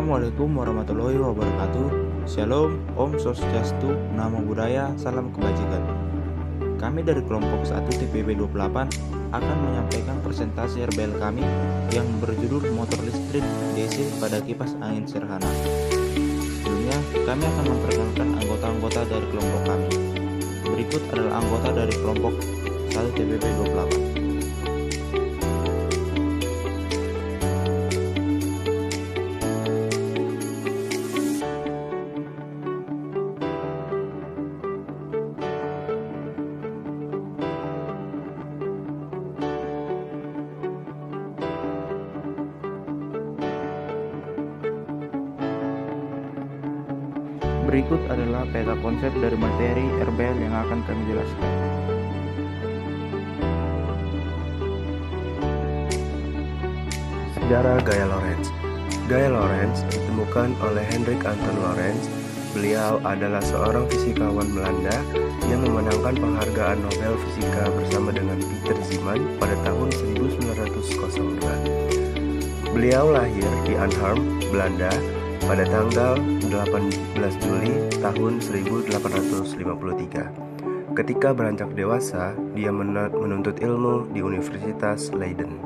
Assalamualaikum warahmatullahi wabarakatuh. Shalom, Om Swastiastu, Namo Buddhaya, Salam Kebajikan. Kami dari kelompok 1 TPB 28 akan menyampaikan presentasi RBL kami yang berjudul Motor Listrik DC pada Kipas Angin Sederhana. Sebelumnya, kami akan memperkenalkan anggota-anggota dari kelompok kami. Berikut adalah anggota dari kelompok 1 TPB 28. Berikut adalah peta konsep dari materi RBL yang akan kami jelaskan. Sejarah Gaya Lorentz. Gaya Lorentz ditemukan oleh Hendrik Anton Lorentz. Beliau adalah seorang fisikawan Belanda yang memenangkan penghargaan Nobel Fisika bersama dengan Peter Zeeman pada tahun 1902. Beliau lahir di Arnhem, Belanda pada tanggal 18 Juli tahun 1853. Ketika beranjak dewasa, dia menuntut ilmu di Universitas Leiden.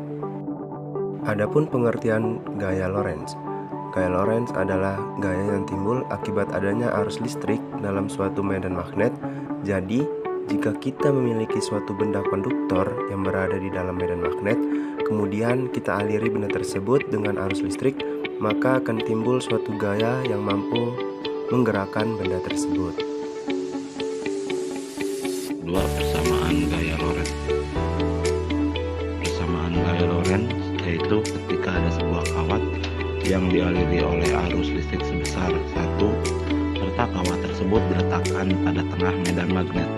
Adapun pengertian gaya Lorentz. Gaya Lorentz adalah gaya yang timbul akibat adanya arus listrik dalam suatu medan magnet. Jadi, jika kita memiliki suatu benda konduktor yang berada di dalam medan magnet, kemudian kita aliri benda tersebut dengan arus listrik, maka akan timbul suatu gaya yang mampu menggerakkan benda tersebut. Dua persamaan gaya Lorentz. Persamaan gaya Lorentz yaitu ketika ada sebuah kawat yang dialiri oleh arus listrik sebesar 1, serta kawat tersebut diletakkan pada tengah medan magnet,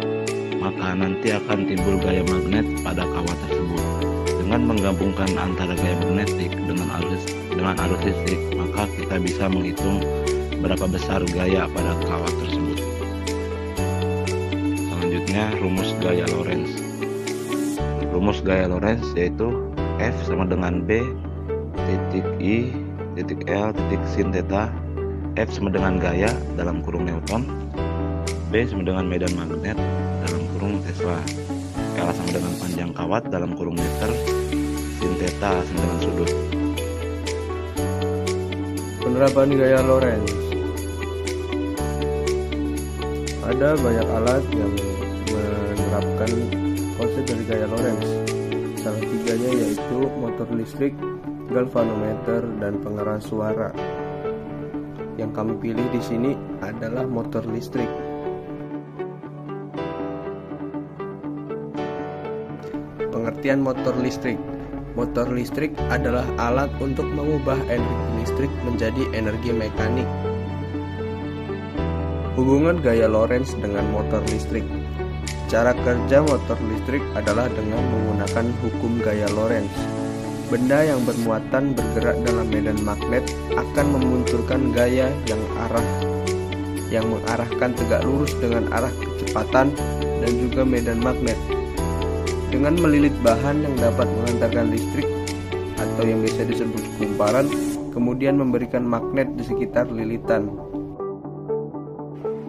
maka nanti akan timbul gaya magnet pada kawat tersebut. Dengan menggabungkan antara gaya magnetik dengan arus listrik, maka kita bisa menghitung berapa besar gaya pada kawat tersebut. Selanjutnya, rumus gaya Lorentz. Rumus gaya Lorentz yaitu F sama dengan B titik I titik L titik sin theta. F sama dengan gaya dalam kurung Newton, B sama dengan medan magnet dalam kurung Tesla, L sama dengan panjang kawat dalam kurung meter, sin theta sama dengan sudut. Penerapan gaya Lorentz. Ada banyak alat yang menerapkan konsep dari gaya Lorentz. Salah tiganya yaitu motor listrik, galvanometer, dan pengeras suara. Yang kami pilih di sini adalah motor listrik. Pengertian motor listrik. Motor listrik adalah alat untuk mengubah energi listrik menjadi energi mekanik. Hubungan gaya Lorentz dengan motor listrik. Cara kerja motor listrik adalah dengan menggunakan hukum gaya Lorentz. Benda yang bermuatan bergerak dalam medan magnet akan memunculkan gaya yang mengarahkan tegak lurus dengan arah kecepatan dan juga medan magnet. Dengan melilit bahan yang dapat mengantarkan listrik atau yang biasa disebut kumparan, kemudian memberikan magnet di sekitar lilitan.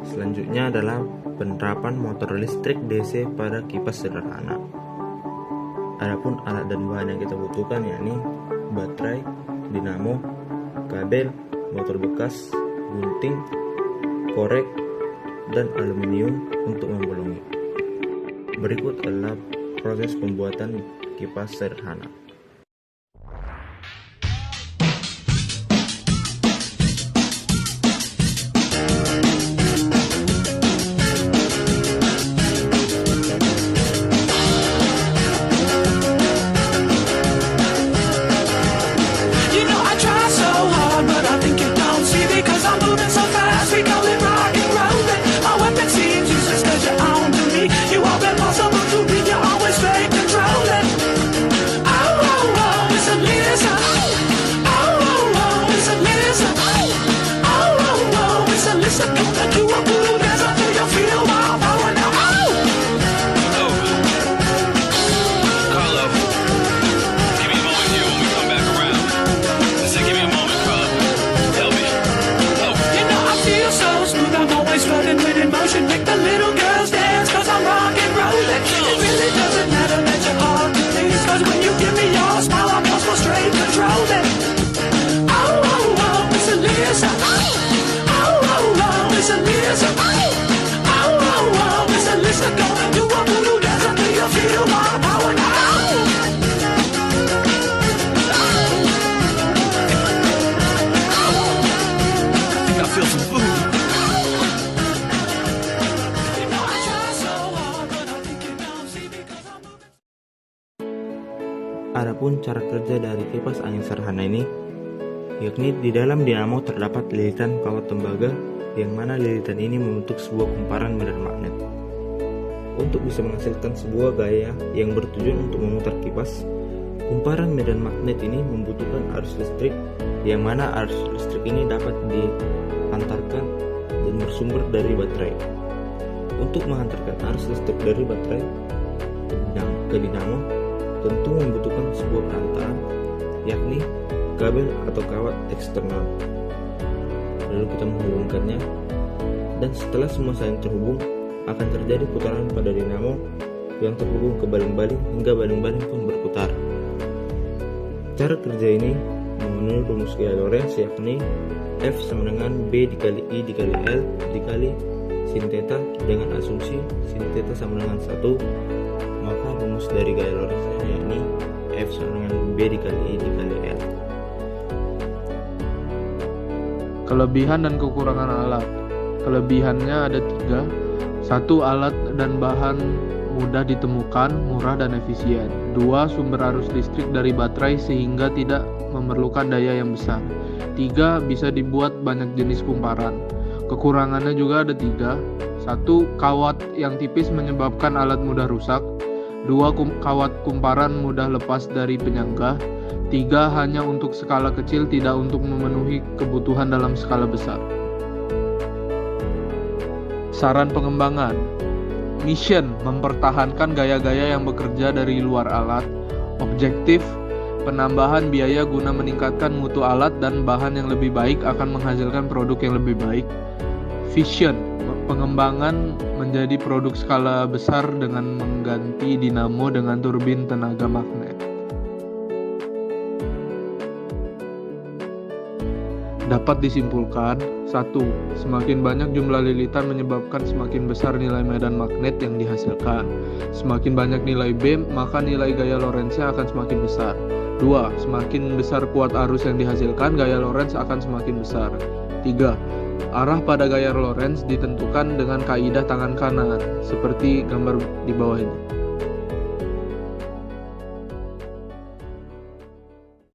Selanjutnya adalah penerapan motor listrik DC pada kipas sederhana. Adapun alat dan bahan yang kita butuhkan yakni baterai, dinamo, kabel, motor bekas, gunting, korek, dan aluminium untuk membolongi. Berikut adalah proses pembuatan kipas sederhana. You all been possible to be, you always stay controlling. Oh, Adapun cara kerja dari kipas angin sederhana ini, yakni di dalam dinamo terdapat lilitan kawat tembaga yang mana lilitan ini membentuk sebuah kumparan medan magnet. Untuk bisa menghasilkan sebuah gaya yang bertujuan untuk memutar kipas, kumparan medan magnet ini membutuhkan arus listrik, yang mana arus listrik ini dapat dihantarkan dan bersumber dari baterai. Untuk menghantarkan arus listrik dari baterai ke dinamo, tentu membutuhkan sebuah perantara, yakni kabel atau kawat eksternal. Lalu kita menghubungkannya, dan setelah semua saling terhubung, akan terjadi putaran pada dinamo yang terhubung ke baling-baling hingga baling-baling pun berputar. Cara kerja ini memenuhi rumus gaya Lorentz, yakni F sama dengan B dikali I dikali L dikali sin theta dengan asumsi sin theta sama dengan 1. Maka rumus dari gaya Lorentz yakni F sama dengan B dikali I dikali L. Kelebihan dan kekurangan alat. Kelebihannya ada 3. 1. Alat dan bahan mudah ditemukan, murah dan efisien. 2. Sumber arus listrik dari baterai sehingga tidak memerlukan daya yang besar. 3. Bisa dibuat banyak jenis kumparan. Kekurangannya juga ada 3. 1. Kawat yang tipis menyebabkan alat mudah rusak. 2. Kawat kumparan mudah lepas dari penyangga. 3. Hanya untuk skala kecil, tidak untuk memenuhi kebutuhan dalam skala besar. Saran pengembangan. Mission: mempertahankan gaya-gaya yang bekerja dari luar alat. Objektif: penambahan biaya guna meningkatkan mutu alat dan bahan yang lebih baik akan menghasilkan produk yang lebih baik. Vision: pengembangan menjadi produk skala besar dengan mengganti dinamo dengan turbin tenaga magnet. Dapat disimpulkan, 1. Semakin banyak jumlah lilitan menyebabkan semakin besar nilai medan magnet yang dihasilkan. Semakin banyak nilai B, maka nilai gaya Lorentz-nya akan semakin besar. 2. Semakin besar kuat arus yang dihasilkan, gaya Lorentz akan semakin besar. 3. Arah pada gaya Lorentz ditentukan dengan kaidah tangan kanan, seperti gambar di bawah ini.